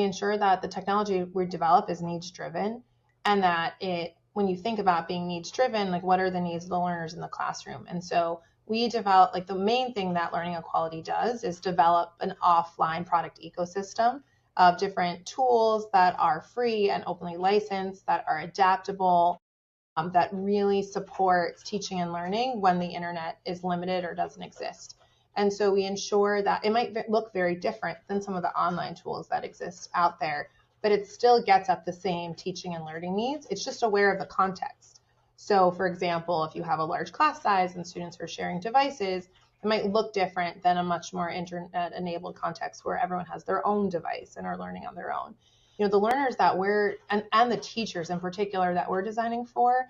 We ensure that the technology we develop is needs driven, and that when you think about being needs driven, like what are the needs of the learners in the classroom? And so we develop, like the main thing that Learning Equality does is develop an offline product ecosystem of different tools that are free and openly licensed, that are adaptable, that really supports teaching and learning when the internet is limited or doesn't exist. And so we ensure that it might look very different than some of the online tools that exist out there, but it still gets at the same teaching and learning needs. It's just aware of the context. So for example, if you have a large class size and students are sharing devices, it might look different than a much more internet enabled context where everyone has their own device and are learning on their own. The learners that and the teachers in particular that we're designing for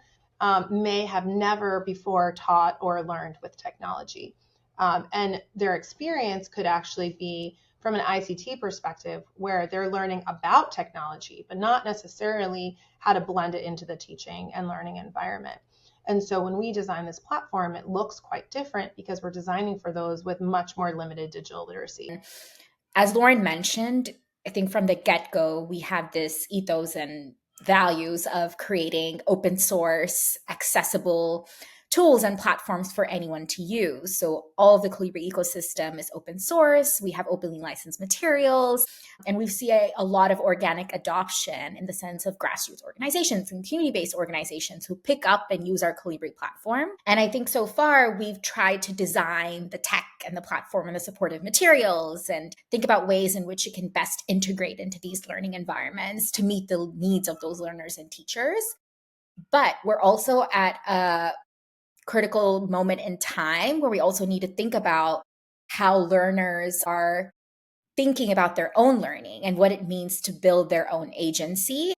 may have never before taught or learned with technology. And their experience could actually be from an ICT perspective where they're learning about technology, but not necessarily how to blend it into the teaching and learning environment. And so when we design this platform, it looks quite different because we're designing for those with much more limited digital literacy. As Lauren mentioned, I think from the get-go, we have this ethos and values of creating open source, accessible tools and platforms for anyone to use. So all of the Calibri ecosystem is open source. We have openly licensed materials, and we see a lot of organic adoption in the sense of grassroots organizations and community-based organizations who pick up and use our Calibri platform. And I think so far we've tried to design the tech and the platform and the supportive materials and think about ways in which it can best integrate into these learning environments to meet the needs of those learners and teachers. But we're also at a critical moment in time where we also need to think about how learners are thinking about their own learning and what it means to build their own agency.